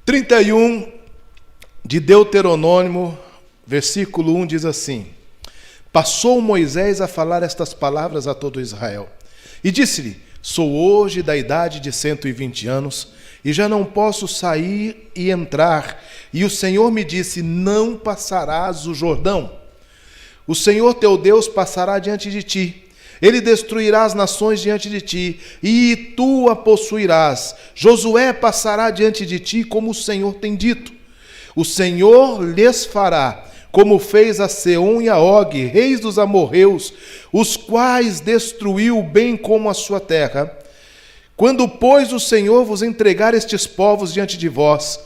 31 de Deuteronômio, versículo 1 diz assim: Passou Moisés a falar estas palavras a todo Israel, e disse-lhe: Sou hoje da idade de 120 anos, e já não posso sair e entrar. E o Senhor me disse: Não passarás o Jordão. O Senhor teu Deus passará diante de ti. Ele destruirá as nações diante de ti, e tu a possuirás. Josué passará diante de ti, como o Senhor tem dito. O Senhor lhes fará, como fez a Seom e a Og, reis dos amorreus, os quais destruiu bem como a sua terra. Quando, pois, o Senhor vos entregar estes povos diante de vós,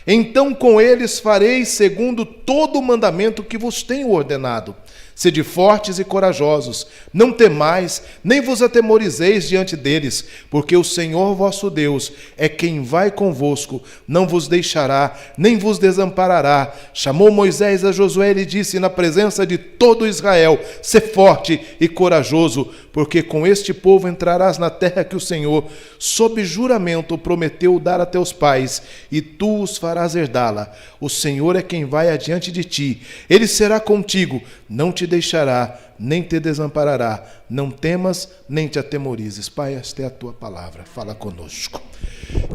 então com eles fareis segundo todo o mandamento que vos tenho ordenado. Sede fortes e corajosos, não temais, nem vos atemorizeis diante deles, porque o Senhor vosso Deus é quem vai convosco, não vos deixará, nem vos desamparará. Chamou Moisés a Josué e lhe disse na presença de todo Israel: Sê forte e corajoso, porque com este povo entrarás na terra que o Senhor, sob juramento, prometeu dar a teus pais, e tu os farás herdá-la. O Senhor é quem vai adiante de ti, ele será contigo, não te deixará, nem te desamparará. Não temas, nem te atemorizes. Pai, esta é a tua palavra, fala conosco.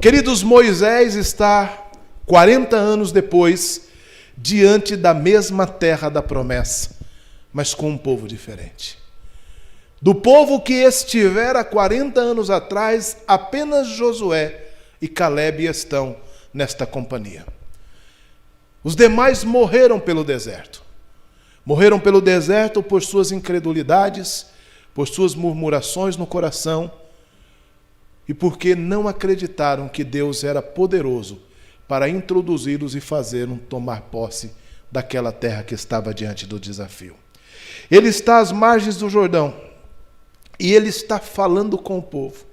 Queridos, Moisés está 40 anos depois, diante da mesma terra da promessa, mas com um povo diferente. Do povo que estivera 40 anos atrás, apenas Josué e Calebe estão nesta companhia. Os demais morreram pelo deserto. Morreram pelo deserto por suas incredulidades, por suas murmurações no coração e porque não acreditaram que Deus era poderoso para introduzi-los e fazê-los tomar posse daquela terra que estava diante do desafio. Ele está às margens do Jordão e ele está falando com o povo.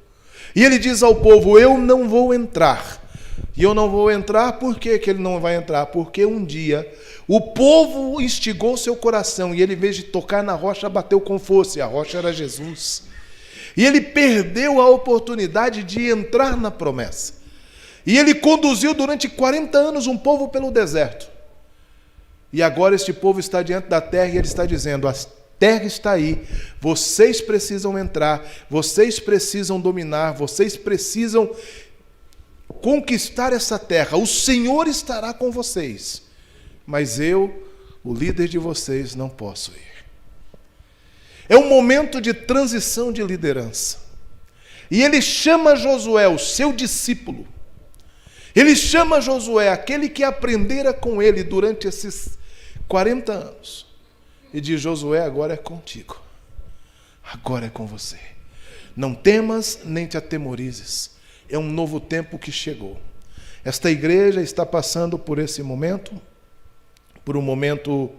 E ele diz ao povo: eu não vou entrar. E eu não vou entrar, por que ele não vai entrar? Porque um dia o povo instigou seu coração e ele, em vez de tocar na rocha, bateu com força, e a rocha era Jesus. E ele perdeu a oportunidade de entrar na promessa. E ele conduziu durante 40 anos um povo pelo deserto. E agora este povo está diante da terra e ele está dizendo: a terra está aí, vocês precisam entrar, vocês precisam dominar, vocês precisam conquistar essa terra. O Senhor estará com vocês, mas eu, o líder de vocês, não posso ir. É um momento de transição de liderança. E ele chama Josué, o seu discípulo. Ele chama Josué, aquele que aprendera com ele durante esses 40 anos. E diz: Josué, agora é contigo. Agora é com você. Não temas nem te atemorizes. É um novo tempo que chegou. Esta igreja está passando por esse momento, por um momento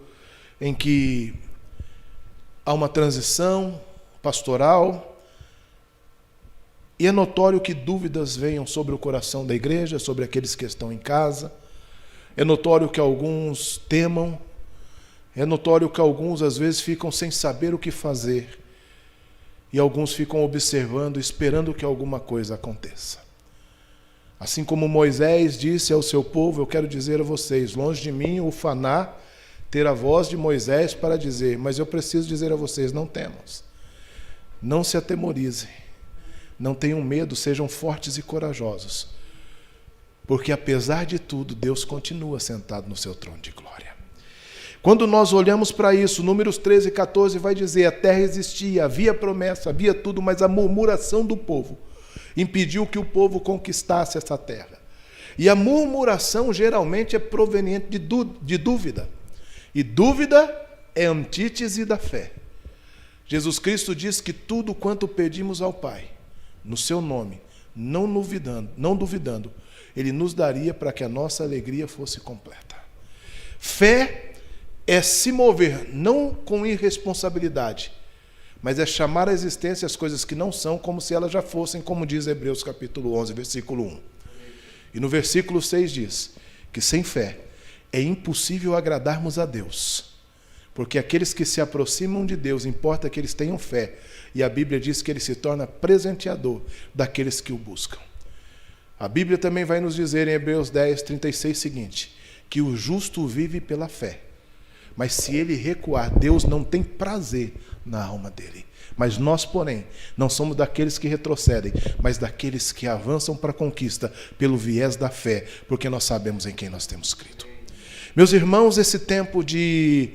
em que há uma transição pastoral, e é notório que dúvidas venham sobre o coração da igreja, sobre aqueles que estão em casa. É notório que alguns temam, é notório que alguns às vezes ficam sem saber o que fazer, e alguns ficam observando, esperando que alguma coisa aconteça. Assim como Moisés disse ao seu povo, eu quero dizer a vocês: longe de mim ufanar, ter a voz de Moisés para dizer, mas eu preciso dizer a vocês: não temam, não se atemorizem, não tenham medo, sejam fortes e corajosos, porque apesar de tudo, Deus continua sentado no seu trono de glória. Quando nós olhamos para isso, Números 13 e 14 vai dizer: a terra existia, havia promessa, havia tudo, mas a murmuração do povo impediu que o povo conquistasse essa terra. E a murmuração geralmente é proveniente de dúvida. E dúvida é antítese da fé. Jesus Cristo diz que tudo quanto pedimos ao Pai, no seu nome, não duvidando, Ele nos daria para que a nossa alegria fosse completa. Fé é se mover, não com irresponsabilidade, mas é chamar à existência as coisas que não são como se elas já fossem, como diz Hebreus capítulo 11, versículo 1. E no versículo 6 diz que sem fé é impossível agradarmos a Deus, porque aqueles que se aproximam de Deus, importa que eles tenham fé, e a Bíblia diz que Ele se torna presenteador daqueles que o buscam. A Bíblia também vai nos dizer em Hebreus 10, 36 o seguinte, que o justo vive pela fé. Mas se ele recuar, Deus não tem prazer na alma dele. Mas nós, porém, não somos daqueles que retrocedem, mas daqueles que avançam para a conquista pelo viés da fé, porque nós sabemos em quem nós temos crido. Meus irmãos, esse tempo de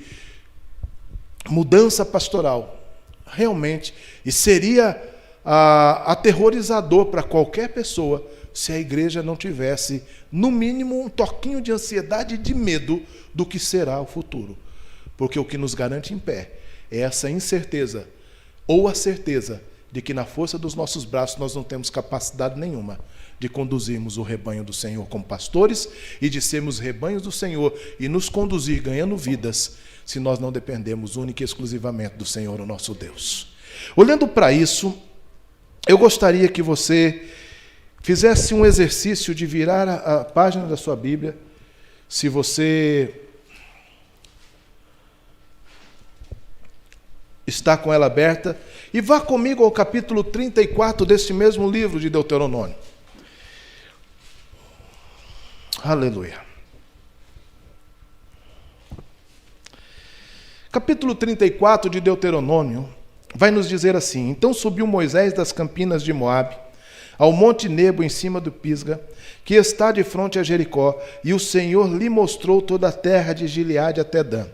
mudança pastoral, realmente, e seria aterrorizador para qualquer pessoa se a igreja não tivesse, no mínimo, um toquinho de ansiedade e de medo do que será o futuro. Porque o que nos garante em pé é essa incerteza, ou a certeza de que na força dos nossos braços nós não temos capacidade nenhuma de conduzirmos o rebanho do Senhor como pastores e de sermos rebanhos do Senhor e nos conduzir ganhando vidas, se nós não dependemos única e exclusivamente do Senhor, o nosso Deus. Olhando para isso, eu gostaria que você fizesse um exercício de virar a página da sua Bíblia, se você está com ela aberta, e vá comigo ao capítulo 34 deste mesmo livro de Deuteronômio. Aleluia. Capítulo 34 de Deuteronômio vai nos dizer assim: Então subiu Moisés das campinas de Moabe, ao monte Nebo em cima do Pisga, que está de frente a Jericó, e o Senhor lhe mostrou toda a terra de Gileade até Dan,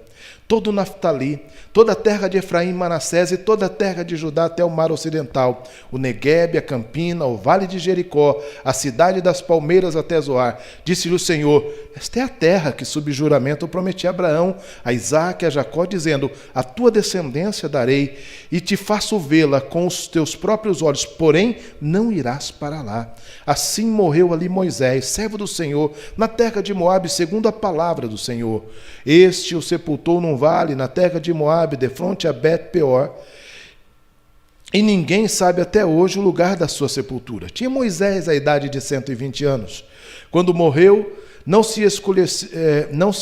todo o Naftali, toda a terra de Efraim e Manassés, e toda a terra de Judá até o mar ocidental, o Neguebe, a Campina, o vale de Jericó, a cidade das palmeiras até Zoar. Disse-lhe o Senhor: Esta é a terra que, sob juramento, eu prometi a Abraão, a Isaque e a Jacó, dizendo: A tua descendência darei, e te faço vê-la com os teus próprios olhos, porém não irás para lá. Assim morreu ali Moisés, servo do Senhor, na terra de Moabe, segundo a palavra do Senhor. Este o sepultou num vale, na terra de Moabe, defronte a Bet-peor, e ninguém sabe até hoje o lugar da sua sepultura. Tinha Moisés a idade de 120 anos. Quando morreu, não se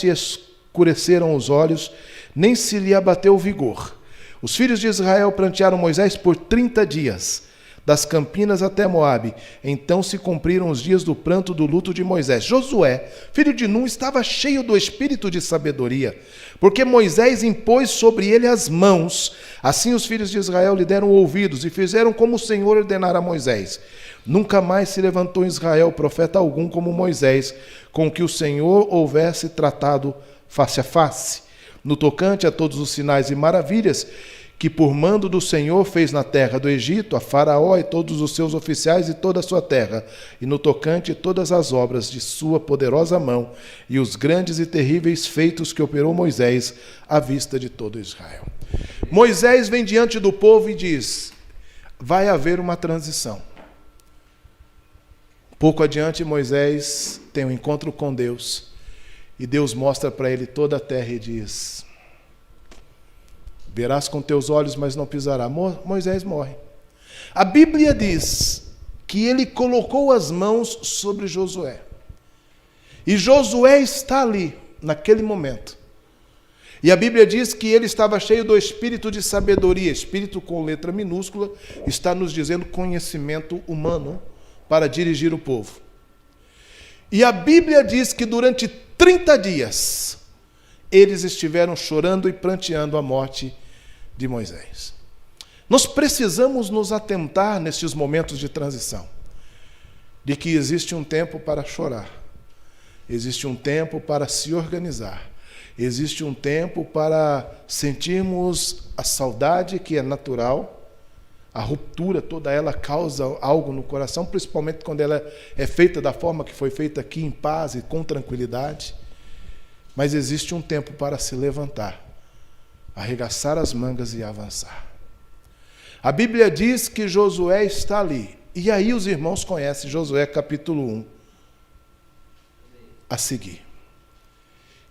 escureceram os olhos, nem se lhe abateu o vigor. Os filhos de Israel prantearam Moisés por 30 dias, das Campinas até Moabe. Então se cumpriram os dias do pranto do luto de Moisés. Josué, filho de Nun, estava cheio do espírito de sabedoria, porque Moisés impôs sobre ele as mãos. Assim os filhos de Israel lhe deram ouvidos e fizeram como o Senhor ordenara a Moisés. Nunca mais se levantou em Israel profeta algum como Moisés, com que o Senhor houvesse tratado face a face, no tocante a todos os sinais e maravilhas que por mando do Senhor fez na terra do Egito, a Faraó e todos os seus oficiais e toda a sua terra, e no tocante todas as obras de sua poderosa mão, e os grandes e terríveis feitos que operou Moisés à vista de todo Israel. Moisés vem diante do povo e diz: vai haver uma transição. Pouco adiante, Moisés tem um encontro com Deus, e Deus mostra para ele toda a terra e diz: verás com teus olhos, mas não pisará. Moisés morre. A Bíblia diz que ele colocou as mãos sobre Josué. E Josué está ali, naquele momento. E a Bíblia diz que ele estava cheio do espírito de sabedoria. Espírito com letra minúscula está nos dizendo conhecimento humano para dirigir o povo. E a Bíblia diz que durante 30 dias eles estiveram chorando e pranteando a morte de Moisés. Nós precisamos nos atentar nestes momentos de transição, de que existe um tempo para chorar, existe um tempo para se organizar, existe um tempo para sentirmos a saudade que é natural, a ruptura toda ela causa algo no coração, principalmente quando ela é feita da forma que foi feita aqui, em paz e com tranquilidade. Mas existe um tempo para se levantar, arregaçar as mangas e avançar. A Bíblia diz que Josué está ali. E aí os irmãos conhecem Josué capítulo 1 a seguir.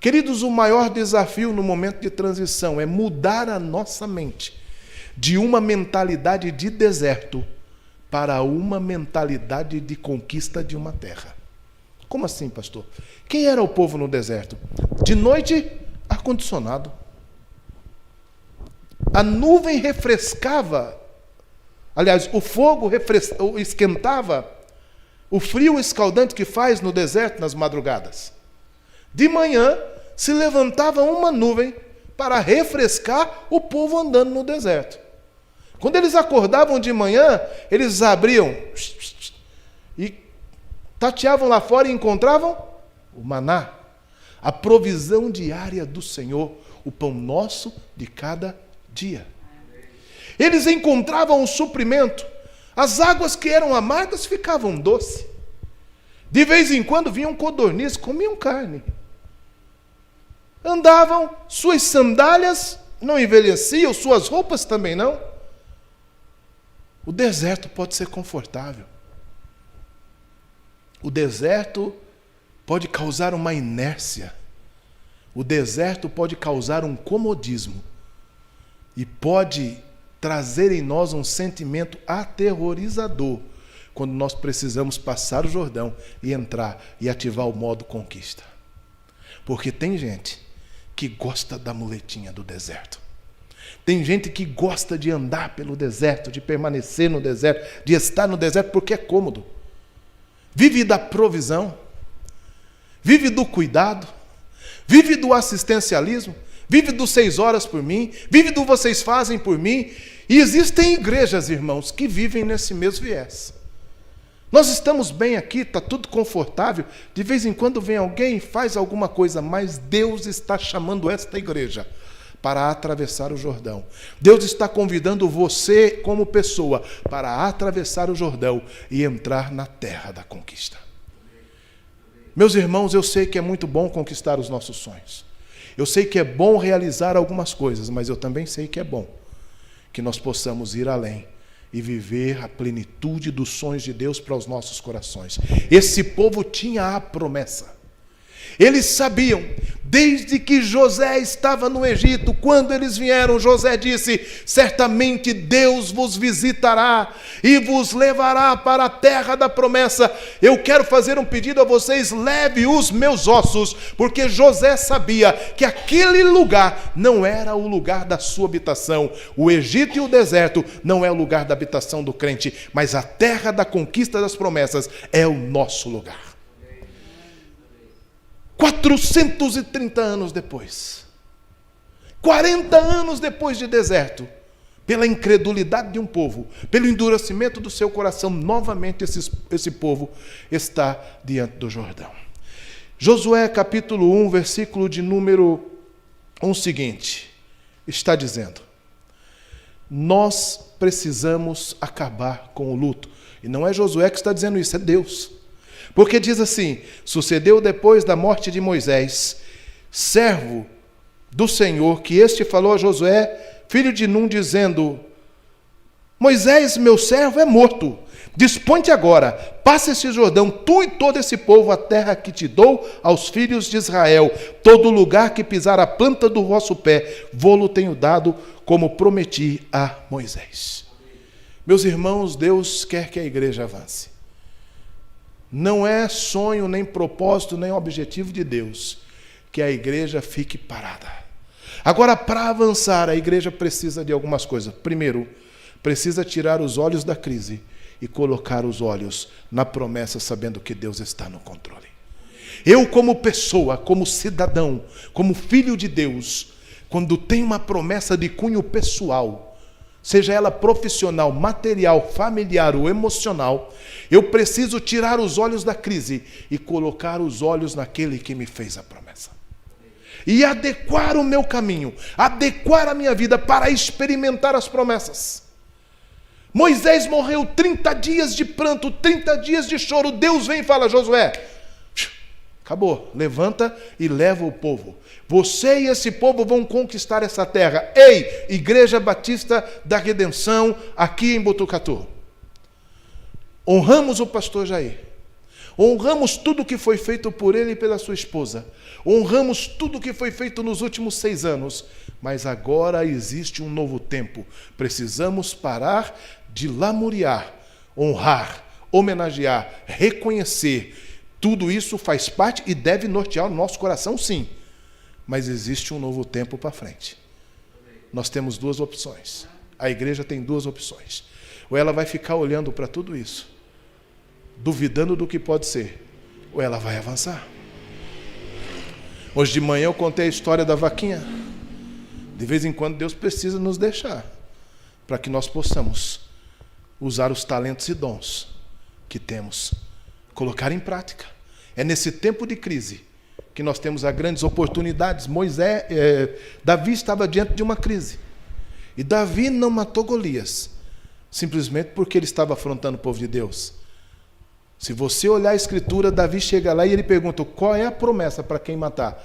Queridos, o maior desafio no momento de transição é mudar a nossa mente de uma mentalidade de deserto para uma mentalidade de conquista de uma terra. Como assim, pastor? Quem era o povo no deserto? De noite, ar-condicionado. A nuvem refrescava, aliás, o fogo esquentava o frio escaldante que faz no deserto nas madrugadas. De manhã se levantava uma nuvem para refrescar o povo andando no deserto. Quando eles acordavam de manhã, eles abriam e tateavam lá fora e encontravam o maná, a provisão diária do Senhor, o pão nosso de cada dia. Eles encontravam um suprimento. As águas que eram amargas ficavam doces. De vez em quando vinham codornizes, comiam carne. Andavam, suas sandálias não envelheciam, suas roupas também não. O deserto pode ser confortável. O deserto pode causar uma inércia. O deserto pode causar um comodismo. E pode trazer em nós um sentimento aterrorizador quando nós precisamos passar o Jordão e entrar e ativar o modo conquista. Porque tem gente que gosta da muletinha do deserto. Tem gente que gosta de andar pelo deserto, de permanecer no deserto, de estar no deserto porque é cômodo. Vive da provisão, vive do cuidado, vive do assistencialismo, vive do 6 horas por mim, vive do vocês fazem por mim. E existem igrejas, irmãos, que vivem nesse mesmo viés. Nós estamos bem aqui, está tudo confortável. De vez em quando vem alguém e faz alguma coisa, mas Deus está chamando esta igreja para atravessar o Jordão. Deus está convidando você, como pessoa, para atravessar o Jordão e entrar na terra da conquista. Meus irmãos, eu sei que é muito bom conquistar os nossos sonhos. Eu sei que é bom realizar algumas coisas, mas eu também sei que é bom que nós possamos ir além e viver a plenitude dos sonhos de Deus para os nossos corações. Esse povo tinha a promessa. Eles sabiam, desde que José estava no Egito, quando eles vieram, José disse: certamente Deus vos visitará e vos levará para a terra da promessa. Eu quero fazer um pedido a vocês: leve os meus ossos, porque José sabia que aquele lugar não era o lugar da sua habitação. O Egito e o deserto não é o lugar da habitação do crente, mas a terra da conquista das promessas é o nosso lugar. 430 anos depois, 40 anos depois de deserto, pela incredulidade de um povo, pelo endurecimento do seu coração, novamente esse povo está diante do Jordão. Josué capítulo 1, versículo de número 1 seguinte, está dizendo: nós precisamos acabar com o luto. E não é Josué que está dizendo isso, é Deus. Porque diz assim: sucedeu depois da morte de Moisés, servo do Senhor, que este falou a Josué, filho de Num, dizendo: Moisés, meu servo, é morto. Dispõe-te agora, passa esse Jordão, tu e todo esse povo, a terra que te dou aos filhos de Israel. Todo lugar que pisar a planta do vosso pé, vô-lo tenho dado, como prometi a Moisés. Meus irmãos, Deus quer que a igreja avance. Não é sonho, nem propósito, nem objetivo de Deus que a igreja fique parada. Agora, para avançar, a igreja precisa de algumas coisas. Primeiro, precisa tirar os olhos da crise e colocar os olhos na promessa, sabendo que Deus está no controle. Eu, como pessoa, como cidadão, como filho de Deus, quando tem uma promessa de cunho pessoal, seja ela profissional, material, familiar ou emocional, eu preciso tirar os olhos da crise e colocar os olhos naquele que me fez a promessa. E adequar o meu caminho, adequar a minha vida para experimentar as promessas. Moisés morreu 30 dias de pranto, 30 dias de choro. Deus vem e fala: Josué, acabou, levanta e leva o povo. Você e esse povo vão conquistar essa terra. Ei, Igreja Batista da Redenção, aqui em Botucatu. Honramos o pastor Jair. Honramos tudo que foi feito por ele e pela sua esposa. Honramos tudo que foi feito nos últimos 6 anos. Mas agora existe um novo tempo. Precisamos parar de lamuriar, honrar, homenagear, reconhecer. Tudo isso faz parte e deve nortear o nosso coração, sim. Mas existe um novo tempo para frente. Nós temos 2 opções. A igreja tem 2 opções. Ou ela vai ficar olhando para tudo isso duvidando do que pode ser, ou ela vai avançar. Hoje de manhã eu contei a história da vaquinha. De vez em quando Deus precisa nos deixar, para que nós possamos usar os talentos e dons que temos, colocar em prática. É nesse tempo de crise que nós temos as grandes oportunidades. Davi estava diante de uma crise. E Davi não matou Golias, simplesmente porque ele estava afrontando o povo de Deus. Se você olhar a Escritura, Davi chega lá e ele pergunta: qual é a promessa para quem matar?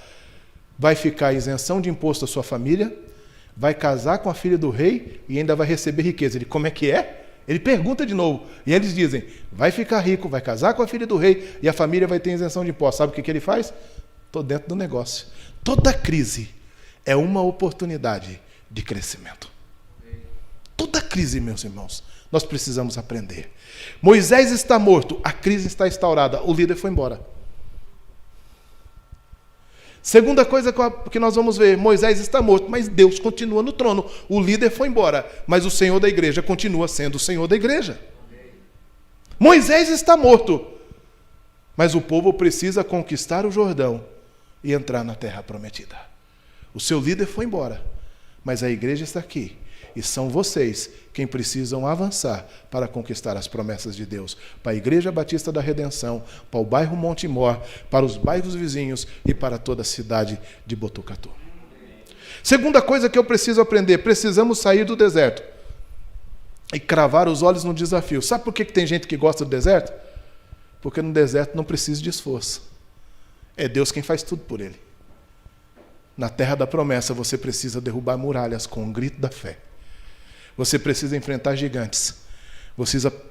Vai ficar isenção de imposto à sua família, vai casar com a filha do rei e ainda vai receber riqueza. Ele, como é que é? Ele pergunta de novo. E eles dizem: vai ficar rico, vai casar com a filha do rei e a família vai ter isenção de imposto. Sabe o que ele faz? Estou dentro do negócio. Toda crise é uma oportunidade de crescimento. Toda crise, meus irmãos, nós precisamos aprender. Moisés está morto, a crise está instaurada, o líder foi embora. Segunda coisa que nós vamos ver: Moisés está morto, mas Deus continua no trono. O líder foi embora, mas o Senhor da igreja continua sendo o Senhor da igreja. Moisés está morto, mas o povo precisa conquistar o Jordão e entrar na terra prometida. O seu líder foi embora, mas a igreja está aqui. E são vocês quem precisam avançar para conquistar as promessas de Deus. Para a Igreja Batista da Redenção, para o bairro Monte Mor, para os bairros vizinhos e para toda a cidade de Botucatu. Segunda coisa que eu preciso aprender: precisamos sair do deserto e cravar os olhos no desafio. Sabe por que tem gente que gosta do deserto? Porque no deserto não precisa de esforço. É Deus quem faz tudo por ele. Na terra da promessa você precisa derrubar muralhas com o grito da fé. Você precisa enfrentar gigantes.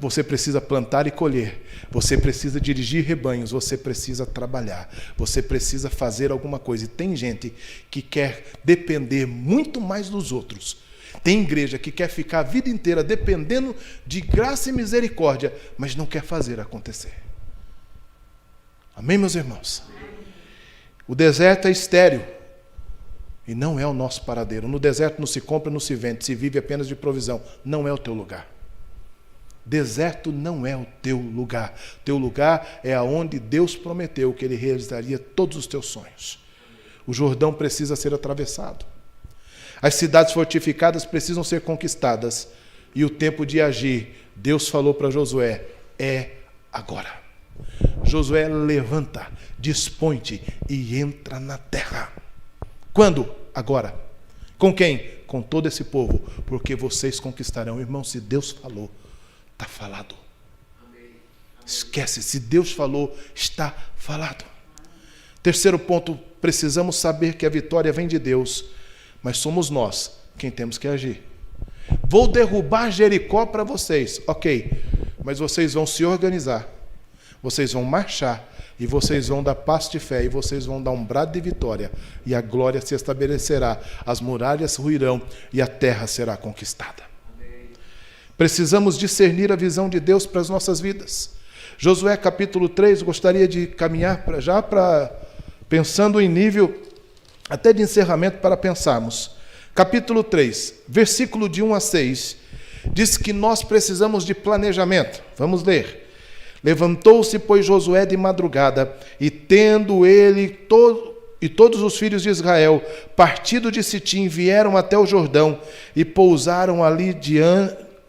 Você precisa plantar e colher. Você precisa dirigir rebanhos. Você precisa trabalhar. Você precisa fazer alguma coisa. E tem gente que quer depender muito mais dos outros. Tem igreja que quer ficar a vida inteira dependendo de graça e misericórdia, mas não quer fazer acontecer. Amém, meus irmãos? O deserto é estéril. E não é o nosso paradeiro. No deserto não se compra, não se vende, se vive apenas de provisão. Não é o teu lugar. Deserto não é o teu lugar. Teu lugar é aonde Deus prometeu que Ele realizaria todos os teus sonhos. O Jordão precisa ser atravessado. As cidades fortificadas precisam ser conquistadas. E o tempo de agir, Deus falou para Josué, é agora. Josué, levanta, dispõe-te e entra na terra. Quando? Agora. Com quem? Com todo esse povo, porque vocês conquistarão. Irmão, se Deus falou, está falado. Esquece, se Deus falou, está falado. Terceiro ponto, precisamos saber que a vitória vem de Deus, mas somos nós quem temos que agir. Vou derrubar Jericó para vocês, ok, mas vocês vão se organizar, vocês vão marchar, e vocês vão dar passo de fé, e vocês vão dar um brado de vitória, e a glória se estabelecerá, as muralhas ruirão, e a terra será conquistada. Amém. Precisamos discernir a visão de Deus para as nossas vidas. Josué capítulo 3, gostaria de caminhar pensando em nível até de encerramento para pensarmos. Capítulo 3, versículo de 1 a 6, diz que nós precisamos de planejamento. Vamos ler. Levantou-se, pois, Josué de madrugada, e tendo ele e todos os filhos de Israel, partido de Sitim, vieram até o Jordão e pousaram ali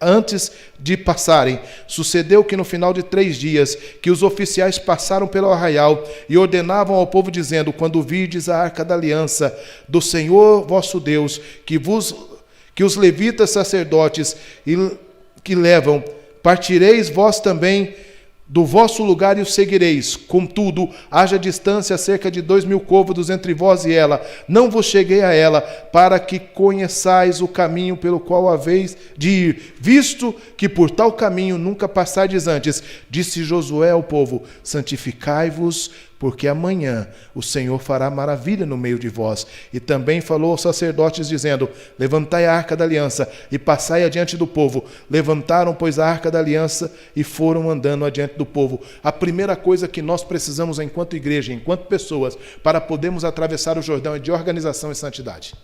antes de passarem. Sucedeu que no final de 3 dias, que os oficiais passaram pelo arraial e ordenavam ao povo, dizendo: quando virdes a arca da aliança do Senhor vosso Deus, que os levitas sacerdotes que levam, partireis vós também do vosso lugar e o seguireis. Contudo, haja distância cerca de 2.000 côvados entre vós e ela. Não vos cheguei a ela, para que conheçais o caminho pelo qual haveis de ir, visto que por tal caminho nunca passardes antes. Disse Josué ao povo: santificai-vos, porque amanhã o Senhor fará maravilha no meio de vós. E também falou aos sacerdotes, dizendo: levantai a arca da aliança e passai adiante do povo. Levantaram, pois, a arca da aliança e foram andando adiante do povo. A primeira coisa que nós precisamos, enquanto igreja, enquanto pessoas, para podermos atravessar o Jordão, é de organização e santidade.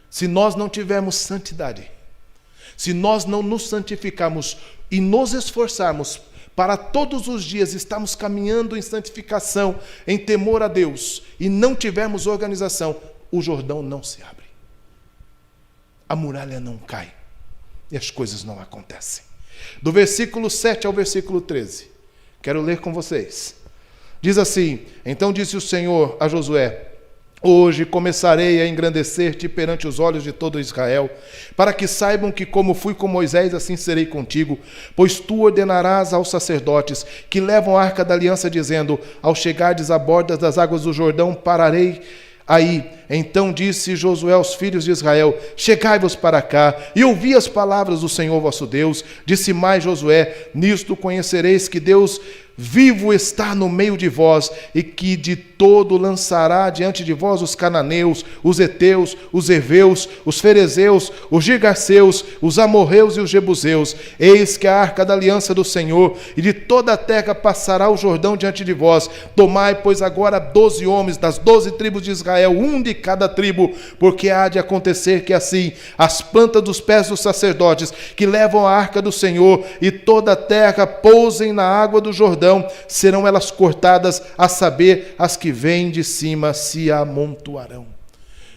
Se nós não tivermos santidade, se nós não nos santificarmos e nos esforçarmos para todos os dias estarmos caminhando em santificação, em temor a Deus, e não tivermos organização, o Jordão não se abre. A muralha não cai. E as coisas não acontecem. Do versículo 7 ao versículo 13. Quero ler com vocês. Diz assim: então disse o Senhor a Josué: hoje começarei a engrandecer-te perante os olhos de todo Israel, para que saibam que como fui com Moisés, assim serei contigo, pois tu ordenarás aos sacerdotes que levam a arca da aliança, dizendo: ao chegardes à borda das águas do Jordão, pararei aí. Então disse Josué aos filhos de Israel: chegai-vos para cá, e ouvi as palavras do Senhor vosso Deus. Disse mais Josué: nisto conhecereis que Deus vivo está no meio de vós, e que de todo lançará diante de vós os cananeus, os heteus, os heveus, os ferezeus, os girgaceus, os amorreus e os jebuseus. Eis que a arca da aliança do Senhor, e de toda a terra passará o Jordão diante de vós. Tomai, pois, agora 12 homens das 12 tribos de Israel, um de cada tribo, porque há de acontecer que assim as plantas dos pés dos sacerdotes que levam a arca do Senhor e toda a terra pousem na água do Jordão, serão elas cortadas, a saber, as que vêm de cima se amontoarão.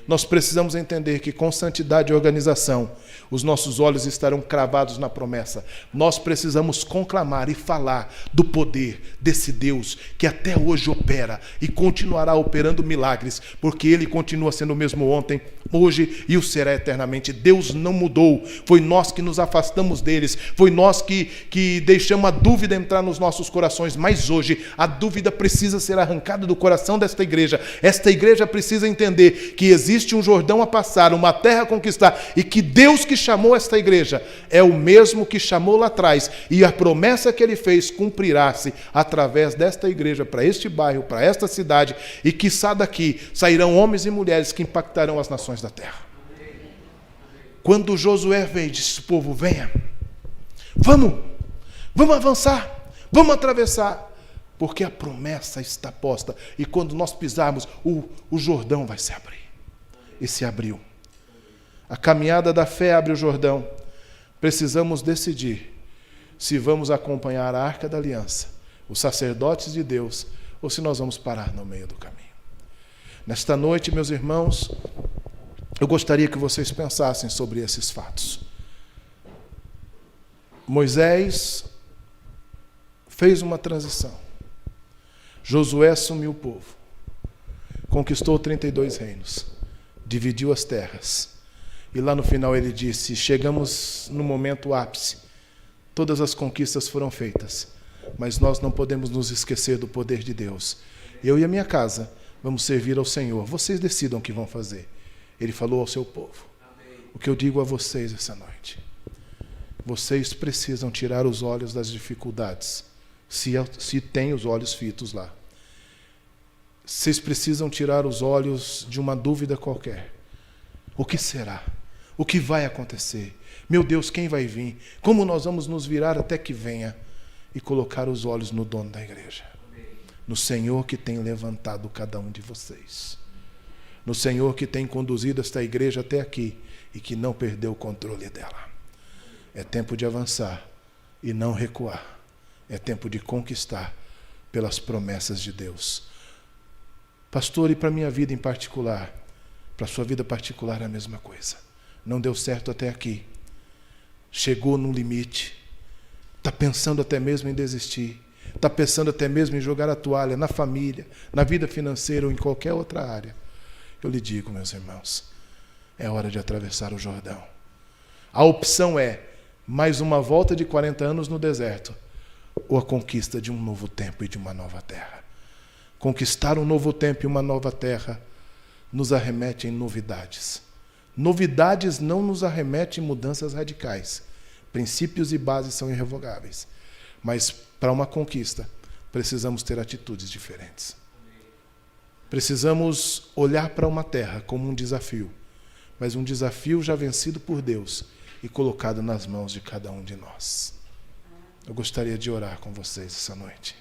Nós precisamos entender que com santidade e organização, os nossos olhos estarão cravados na promessa. Nós precisamos conclamar e falar do poder desse Deus que até hoje opera e continuará operando milagres, porque Ele continua sendo o mesmo ontem, hoje e o será eternamente. Deus não mudou, foi nós que nos afastamos deles, foi nós que deixamos a dúvida entrar nos nossos corações, mas hoje a dúvida precisa ser arrancada do coração desta igreja. Esta igreja precisa entender que existe um Jordão a passar, uma terra a conquistar, e que Deus que chamou esta igreja é o mesmo que chamou lá atrás, e a promessa que Ele fez cumprirá-se através desta igreja, para este bairro, para esta cidade, e quiçá daqui sairão homens e mulheres que impactarão as nações da terra. Quando Josué veio, disse: povo, venha, vamos avançar, vamos atravessar, porque a promessa está posta, e quando nós pisarmos, o Jordão vai se abrir. E se abriu. A caminhada da fé abre o Jordão. Precisamos decidir se vamos acompanhar a arca da aliança, os sacerdotes de Deus, ou se nós vamos parar no meio do caminho. Nesta noite, meus irmãos, eu gostaria que vocês pensassem sobre esses fatos. Moisés fez uma transição. Josué assumiu o povo. Conquistou 32 reinos. Dividiu as terras. E lá no final ele disse: chegamos no momento ápice. Todas as conquistas foram feitas. Mas nós não podemos nos esquecer do poder de Deus. Eu e a minha casa vamos servir ao Senhor. Vocês decidam o que vão fazer. Ele falou ao seu povo. Amém. O que eu digo a vocês essa noite: vocês precisam tirar os olhos das dificuldades. Se tem os olhos fitos lá. Vocês precisam tirar os olhos de uma dúvida qualquer. O que será? O que vai acontecer? Meu Deus, quem vai vir? Como nós vamos nos virar até que venha? E colocar os olhos no dono da igreja. No Senhor que tem levantado cada um de vocês. No Senhor que tem conduzido esta igreja até aqui e que não perdeu o controle dela. É tempo de avançar e não recuar. É tempo de conquistar pelas promessas de Deus. Pastor, e para a minha vida em particular? Para a sua vida particular é a mesma coisa. Não deu certo até aqui. Chegou no limite. Está pensando até mesmo em desistir. Está pensando até mesmo em jogar a toalha na família, na vida financeira ou em qualquer outra área. Eu lhe digo, meus irmãos, é hora de atravessar o Jordão. A opção é mais uma volta de 40 anos no deserto ou a conquista de um novo tempo e de uma nova terra. Conquistar um novo tempo e uma nova terra nos arremete em novidades. Novidades não nos arremetem em mudanças radicais. Princípios e bases são irrevogáveis. Mas para uma conquista, precisamos ter atitudes diferentes. Precisamos olhar para uma terra como um desafio, mas um desafio já vencido por Deus e colocado nas mãos de cada um de nós. Eu gostaria de orar com vocês essa noite.